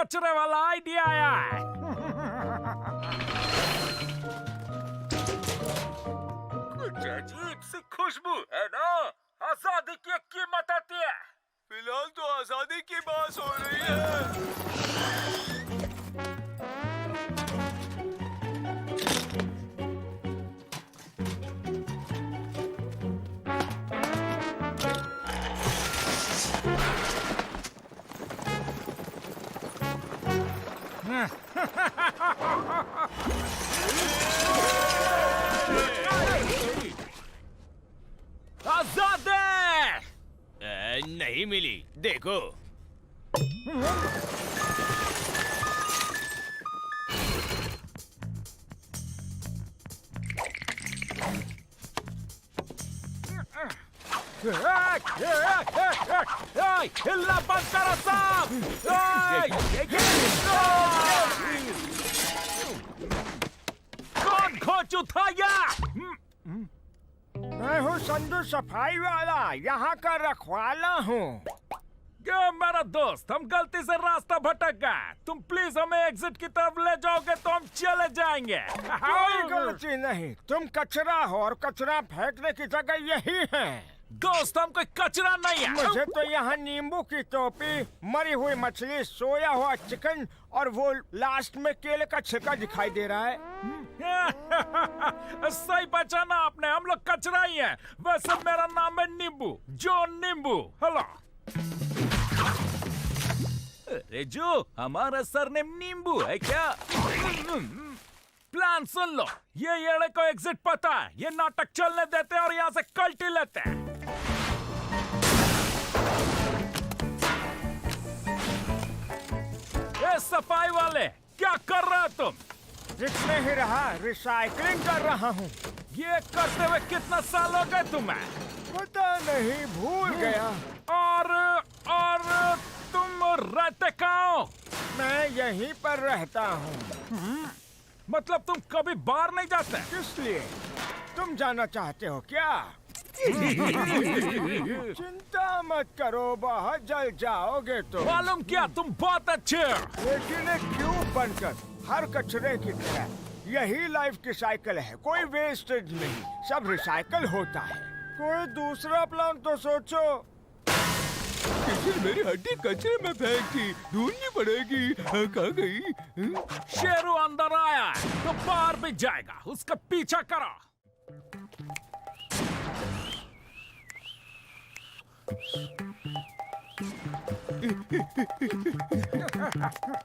कचरे वाला आइडिया आया है। कुछ अजीब सी खुशबू है ना? आजादी की कीमत आती है। फिलहाल तो आजादी की बात हो रही है। आजादी नहीं मिली, देखो। हिलना बंद करो सब। कौन खोच उठाया? मैं हूँ संधू सफाई वाला, यहाँ का रखवाला हूँ। क्या मेरा दोस्त, हम गलती से रास्ता भटक गए। तुम प्लीज हमें एग्जिट की तरफ ले जाओगे तो हम चले जाएंगे। कोई गलती नहीं, तुम कचरा हो और कचरा फेंकने की जगह यही है। दोस्त, हम कोई कचरा नहीं है। मुझे तो यहाँ नींबू की टोपी, मरी हुई मछली, सोया हुआ चिकन और वो लास्ट में केले का छिलका दिखाई दे रहा है। सही पहचाना आपने, हम लोग कचरा ही हैं। वैसे मेरा नाम है नींबू, जॉन नींबू। हेलो। अरे जो, हमारा सरनेम नींबू है क्या? प्लान सुन लो, ये येड़े को एग्जिट पता है। ये नाटक चलने देते हैं और यहाँ से कल्टी लेते हैं। ये सफाई वाले, क्या कर रहे हो तुम? जिसमें ही रहा, रिसाइकलिंग कर रहा हूँ। ये करते हुए कितना साल हो गए तुम्हें? पता नहीं, भूल गया। और तुम रहते कहाँ हो? मैं यहीं पर रहता हूँ। मतलब तुम कभी बाहर नहीं जाते? किस लिए? तुम जाना चाहते हो क्या? चिंता मत करो, बहुत जल्द जाओगे तो। मालूम क्या, तुम बहुत अच्छे हो। लेकिन एक क्यूब बनकर, हर कचरे की तरह, यही लाइफ की साइकिल है। कोई वेस्टेज नहीं, सब रिसाइकल होता है। कोई दूसरा प्लान तो सोचो। किसी मेरी हड्डी कचरे में फेंक दी, ढूंढनी पड़ेगी। कहाँ गई? शेरू अंदर आया है, तो बाहर भी जाएगा। उसका पीछा करो।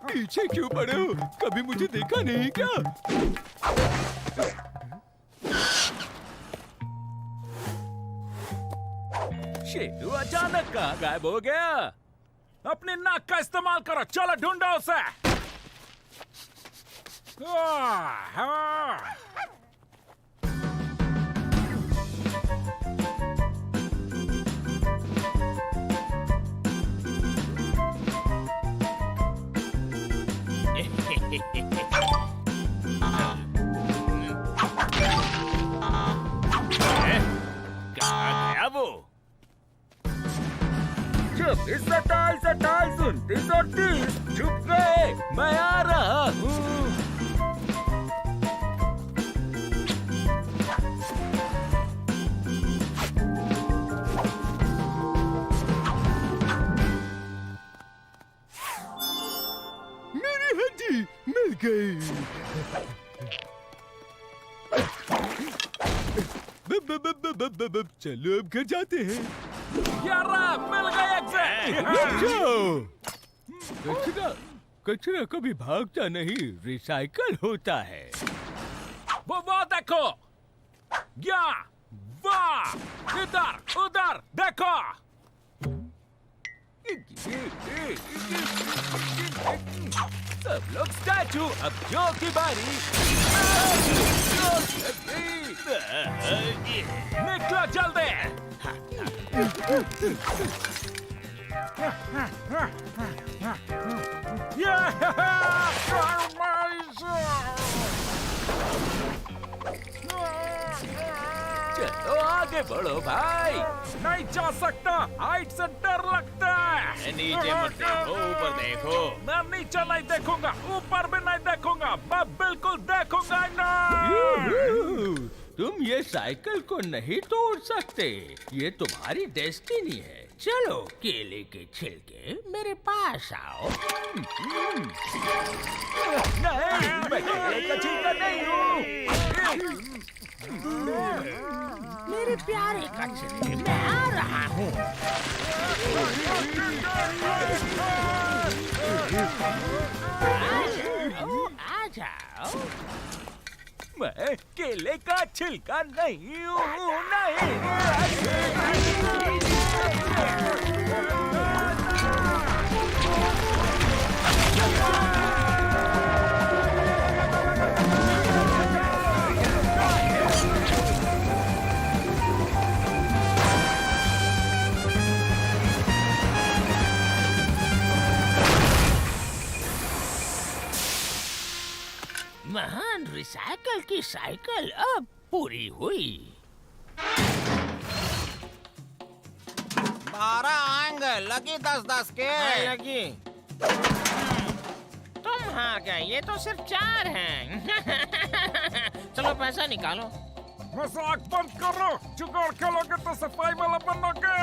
पीछे क्यों पड़े हो? कभी मुझे देखा नहीं क्या? शेरू अचानक कहाँ गायब हो गया? अपनी नाक का इस्तेमाल करो, चलो ढूंढो उसे। कहाँ गया वो? 26, 27, 28, 29 और 30 छुप गए। मैं आ रहा हूँ। मेरी हड्डी मिल गई। चलो अब घर जाते हैं। यारा, मिल गए एग्जिट। कचरा कचरा कभी भागता नहीं, रिसाइकल होता है। वो देखो, या वाह, इधर उधर देखो। सब लोग स्टैचू, अब जो की बारी। निकलो जल्दी। चलो आगे बढ़ो भाई। नहीं जा सकता, हाइट से डर लगता है। नीचे मत देखो, ऊपर देखो। मैं नीचे नहीं देखूंगा, ऊपर भी नहीं देखूंगा, मैं बिल्कुल देखूंगा नहीं। तुम ये साइकिल को नहीं तोड़ सकते, ये तुम्हारी डेस्टिनी है। चलो केले के छिलके मेरे पास आओ। नहीं, मैं केले का छिलका नहीं हूँ। मेरे प्यारे कचरे, मैं आ रहा हूँ। आ जाओ। मैं केले का छिलका नहीं हूँ, नहीं। महान रिसाइकल की साइकिल अब पूरी हुई। 12 आएंगे, लगी 10-10 के। लगी। तुम हाँ गए, ये तो सिर्फ 4 हैं। चलो पैसा निकालो। मजाक बंद करो, जुगाड़ खेलोगे तो सफाई वाला बनोगे।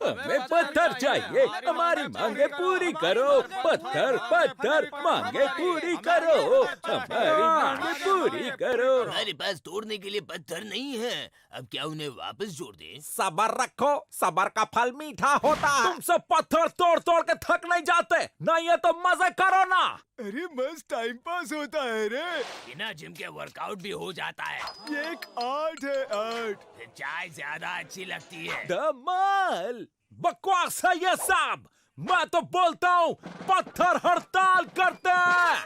हमें पत्थर चाहिए, हमारी मांगे पूरी करो। पत्थर पत्थर मांगे पूरी करो, हमारी मांगे पूरी करो। हमारे पास तोड़ने के लिए पत्थर नहीं है, अब क्या उन्हें वापस जोड़ दें? सबर रखो, सबर का फल मीठा होता है। तुम सब पत्थर तोड़ तोड़ के थक नहीं जाते, नहीं है तो मजे करो ना। अरे मस्त टाइम पास होता है रे। बिना जिम के वर्कआउट भी हो जाता है। ये एक आर्ट है, आर्ट। फिर चाय ज्यादा अच्छी लगती है। धमाल। बकवास है ये सब। मैं तो बोलता हूँ पत्थर हड़ताल करते हैं।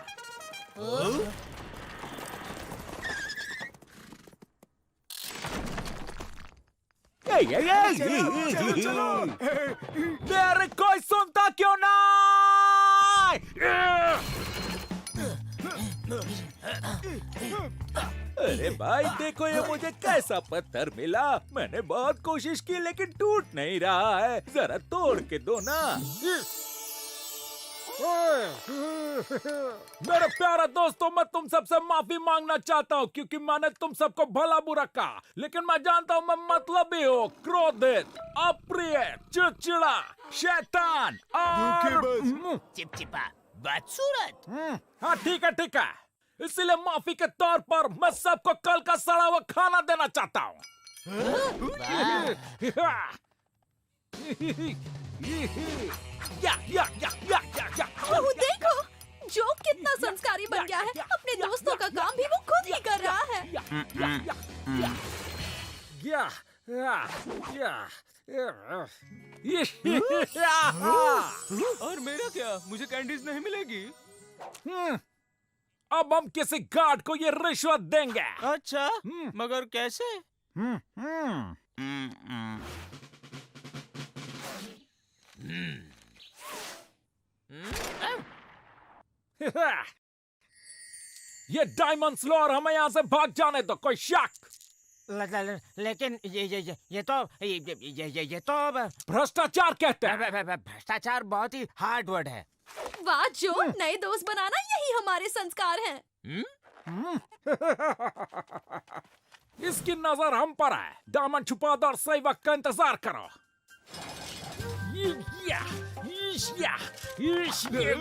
मेरे कोई सुनता क्यों नहीं? अरे भाई देखो ये मुझे कैसा पत्थर मिला। मैंने बहुत कोशिश की लेकिन टूट नहीं रहा है। जरा तोड़ के दो ना। मेरे प्यारे दोस्तों, मैं तुम सबसे माफी मांगना चाहता हूँ क्योंकि मैंने तुम सबको भला बुरा कहा, लेकिन मैं जानता हूँ मैं मतलबी हूँ, क्रोधित, अप्रिय, चिड़चिड़ा, शैतान और चिपचिपा, बदसूरत। हाँ ठीक है, इसलिए माफी के तौर पर मैं सबको कल का सड़ा हुआ खाना देना चाहता हूँ। ओह, देखो जोक कितना संस्कारी बन गया है। अपने दोस्तों का काम भी वो खुद ही कर रहा है। और मेरा क्या? मुझे कैंडीज नहीं मिलेगी? अब हम किसी गार्ड को ये रिश्वत देंगे। अच्छा, मगर कैसे? ये डायमंड लो और हमें यहाँ से भाग जाने दो, कोई शक? लेकिन ये तो भ्रष्टाचार कहते हैं। भ्रष्टाचार बहुत ही हार्ड वर्ड है। वाह जो, नए दोस्त बनाना यही हमारे संस्कार हैं। इसकी नजर हम पर है। डायमंड छुपा दो और सही वक्त का इंतजार करो।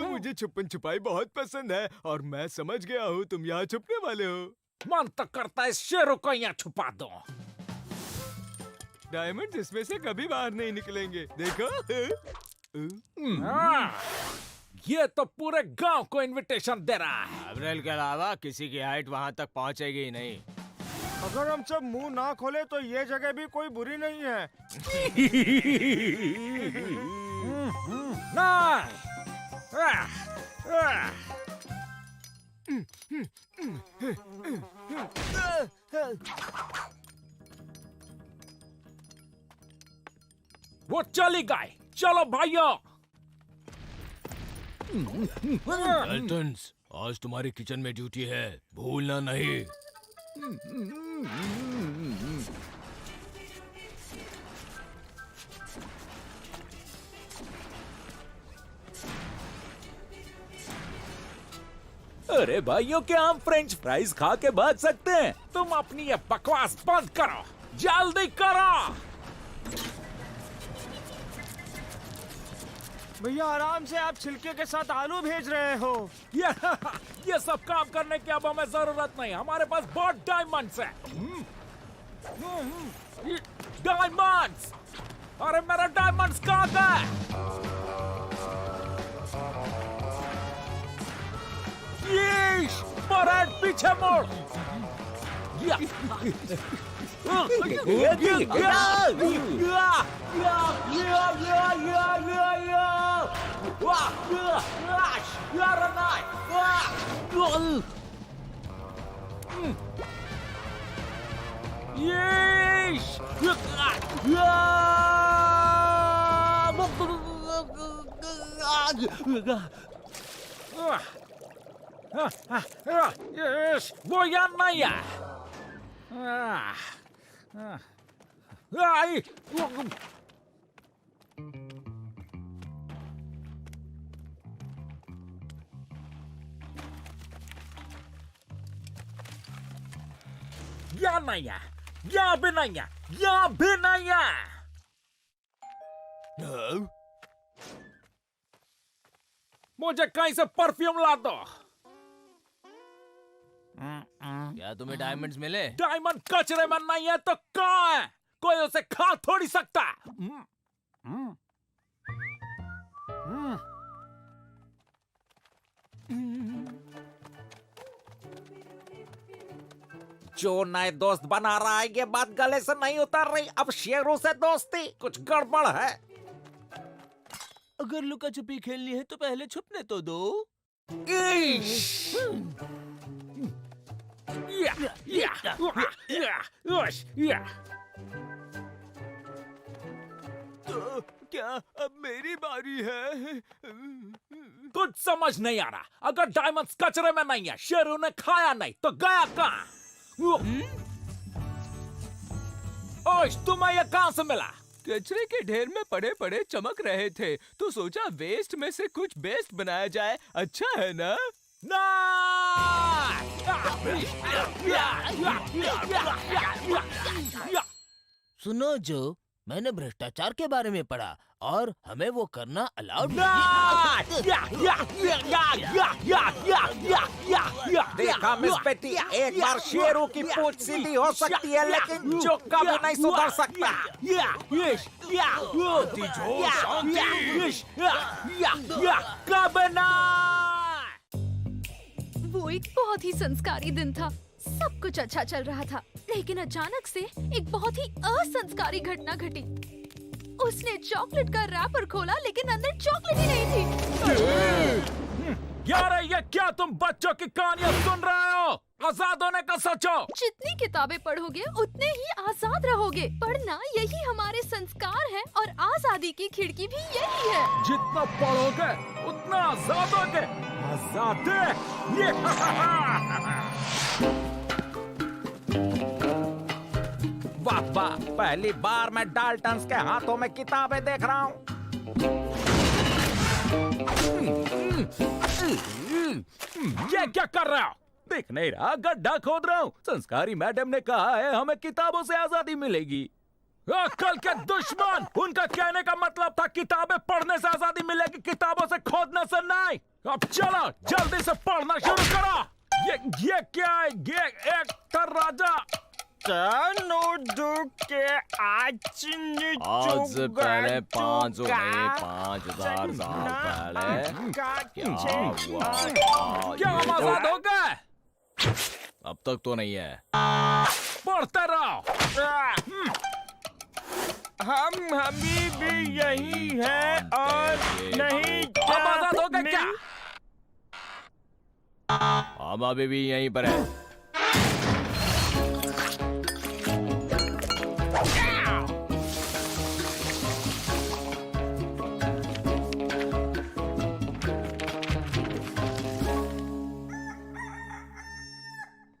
मुझे छुपन छुपाई बहुत पसंद है और मैं समझ गया हूँ तुम यहाँ छुपने वाले हो। मन तो करता है इस शेरों को यहाँ छुपा दो। डायमंड इसमें से कभी बाहर नहीं निकलेंगे, देखो। ये तो पूरे गांव को इनविटेशन दे रहा है। अप्रैल के अलावा किसी की हाइट वहाँ तक पहुँचेगी ही नहीं। अगर हम सब मुंह ना खोले तो ये जगह भी कोई बुरी नहीं है। वो चली गई। चलो भाइयों। एल्टन्स, आज तुम्हारी किचन में ड्यूटी है, भूलना नहीं। अरे भाइयों, क्या हम फ्रेंच फ्राइज खा के भाग सकते हैं? तुम अपनी ये बकवास बंद करो, जल्दी करो। भैया आराम से, आप छिलके के साथ आलू भेज रहे हो। ये सब काम करने की अब हमें जरूरत नहीं, हमारे पास बहुत डायमंड्स है। डायमंड्स! अरे मेरा डायमंड्स कहाँ गए? यीश! परेड पीछे मोड़। या! Yeesh! Yes, वो यहाँ नहीं है। आई! यहाँ नहीं है, यहाँ भी नहीं है, यहाँ भी नहीं है। मुझे कहीं से परफ्यूम ला दो। क्या तुम्हें डायमंड्स मिले? डायमंड कचरे में नहीं है तो कहाँ है? कोई उसे खा थोड़ी सकता। जो नए दोस्त बना रहा है, ये बात गले से नहीं उतर रही। अब शेरों से दोस्ती, कुछ गड़बड़ है। अगर लुका छुपी खेलनी है तो पहले छुपने तो दो। तो क्या अब मेरी बारी है? कुछ समझ नहीं आ रहा। अगर डायमंड्स कचरे में नहीं है, शेरों ने खाया नहीं, तो गया कहाँ? ओश, तुम्हें ये कहाँ से मिला? कचरे के ढेर में पड़े पड़े चमक रहे थे तो सोचा वेस्ट में से कुछ बेस्ट बनाया जाए। अच्छा है ना? सुनो जो, मैंने भ्रष्टाचार के बारे में पढ़ा और हमें वो करना अलाउड देखा मिस पेटी, एक बार शेरों की पूंछ सीधी हो सकती है, लेकिन जो कभी नहीं सुधर सकता। वो एक बहुत ही संस्कारी दिन था। सब कुछ अच्छा चल रहा था, लेकिन अचानक से एक बहुत ही असंस्कारी घटना घटी। उसने चॉकलेट का रैपर खोला, लेकिन अंदर चॉकलेट ही नहीं थी। यार, ये क्या तुम बच्चों की कहानियां सुन रहे हो? आजाद होने का सोचो। जितनी किताबें पढ़ोगे उतने ही आजाद रहोगे। पढ़ना यही हमारे संस्कार है और आजादी की खिड़की भी यही है। जितना पढ़ोगे उतना आजाद होगे। आजाद ये वाह वाह, पहली बार मैं डाल्टन्स के हाथों में किताबें देख रहा हूँ। ये क्या कर रहा हो? देख नहीं रहा, गड्ढा खोद रहा हूँ। संस्कारी मैडम ने कहा है हमें किताबों से आजादी मिलेगी। अक्ल के दुश्मन, उनका कहने का मतलब था किताबें पढ़ने से आजादी मिलेगी, किताबों से खोदने से नहीं। अब चलो जल्दी से पढ़ना शुरू करो। ये क्या है? ये एक राजा आज से पहले 500 नहीं 5000 साल पहले क्या हम आजाद हो गए? अब तक तो नहीं है। पढ़ते रहो। हम अभी भी यही है और नहीं अब आजाद हो गए क्या? हम अभी भी यहीं पर है।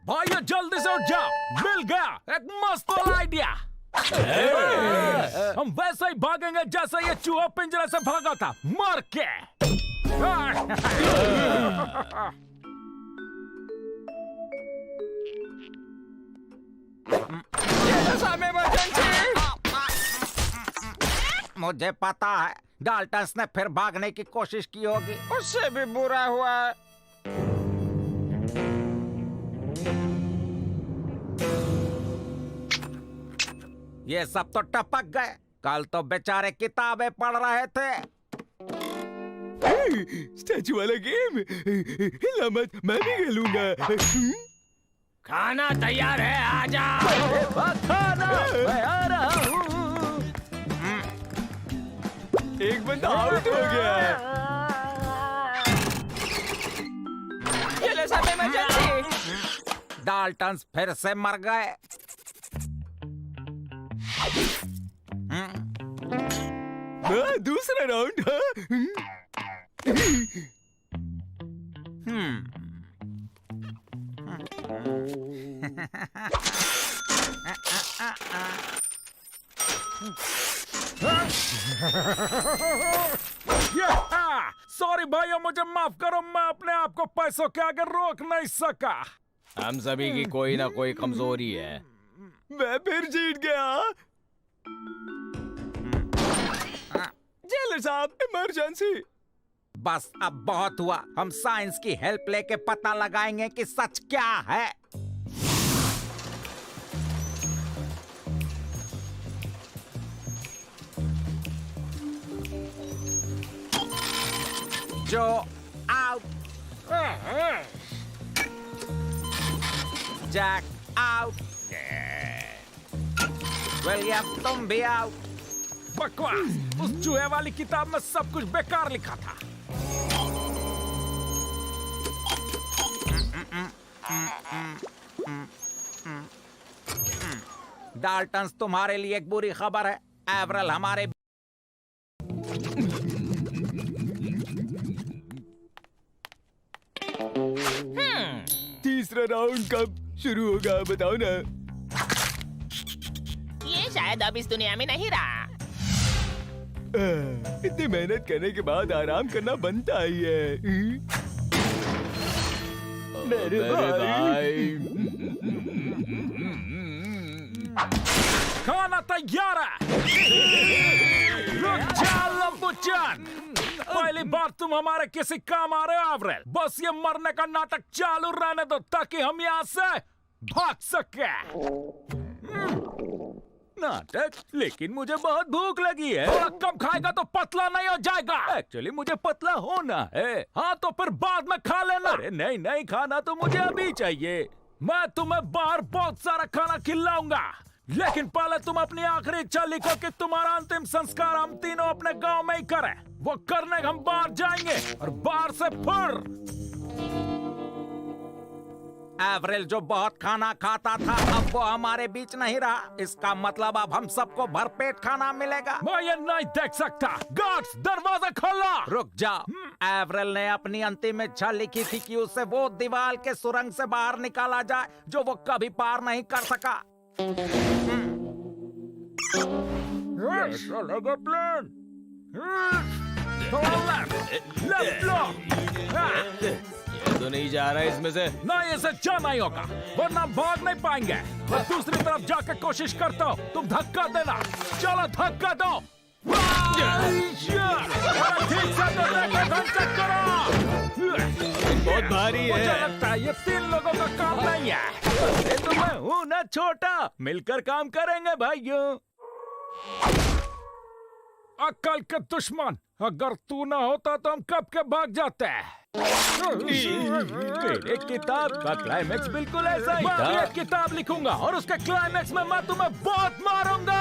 भाइयों जल्दी से उठ जाओ, मिल गया एक मस्त वाला आइडिया। हम वैसे ही भागेंगे जैसे ये चूहा पिंजरे से भागा था, मर के। मुझे पता है डाल्टन ने फिर भागने की कोशिश की होगी। उससे भी बुरा हुआ है। ये सब तो टपक गए। कल तो बेचारे किताबें पढ़ रहे थे। स्टैचू वाला गेम हिला मत, मैं भी खेलूंगा। खाना तैयार है, आजा। खाना मैं आ रहा हूँ। एक बंदा आउट हो गया। चलो सब इमरजेंसी। डाल्टन फिर से मर गए। दूसरा राउंड। सॉरी भाइयों, मुझे माफ करो, मैं अपने आप को पैसों के आगे रोक नहीं सका। हम सभी की कोई ना कोई कमजोरी है। मैं फिर जीत गया। जेलर साहब, इमरजेंसी। बस अब बहुत हुआ। हम साइंस की हेल्प लेके पता लगाएंगे कि सच क्या है। जो आउट। Jack out. विलियम तुम भी आउट। बकवास, उस चूहे वाली किताब में सब कुछ बेकार लिखा था। डाल्टन तुम्हारे लिए एक बुरी खबर है। एवरल हमारे तीसरा राउंड कब शुरू होगा बताओ ना। ये शायद अब इस दुनिया में नहीं रहा। इतनी मेहनत करने के बाद आराम करना बनता ही है। मेरे भाई। खाना तैयार है। रुक जा लंबूचान, पहली बार तुम हमारे किसी काम आ रहे हो एवरेल। बस ये मरने का नाटक चालू रहने दो ताकि हम यहाँ से भाग सके। नाटक? लेकिन मुझे बहुत भूख लगी है। थोड़ा कम खाएगा तो पतला नहीं हो जाएगा। एक्चुअली मुझे पतला होना है। हाँ तो फिर बाद में खा लेना। अरे नहीं नहीं, खाना तो मुझे अभी चाहिए। मैं तुम्हें बाहर बहुत सारा खाना खिलाऊंगा, लेकिन पहले तुम अपनी आखिरी इच्छा लिखो कि तुम्हारा अंतिम संस्कार हम तीनों अपने गांव में ही करें। वो करने हम बाहर जाएंगे और बाहर से फिर। एवरेल जो बहुत खाना खाता था अब वो हमारे बीच नहीं रहा। इसका मतलब अब हम सबको भरपेट खाना मिलेगा। मैं ये नहीं देख सकता। गार्ड्स, दरवाजा खोलो। रुक जाओ। एवरेल ने अपनी अंतिम इच्छा लिखी थी कि उसे वो दीवार के सुरंग से बाहर निकाला जाए जो वो कभी पार नहीं कर सका। प्लान। ये तो नहीं जा रहा है इसमें से। नहीं, इसे जाना ही होगा वरना भाग नहीं पाएंगे। मैं दूसरी तरफ जाके कोशिश करता हूँ, तुम धक्का देना। चलो धक्का दो। ठीक से तो देखो, करो। बहुत भारी मुझे है। लगता है ये 3 लोगों का काम नहीं है। ये तो मैं हूँ ना छोटा, मिलकर काम करेंगे भाइयों। अक्ल के दुश्मन, अगर तू ना होता तो हम कब के भाग जाते। मेरे किताब का क्लाइमेक्स बिल्कुल ऐसा ही मैं था। एक किताब लिखूंगा और उसके क्लाइमेक्स में मैं तुम्हें बहुत मारूंगा।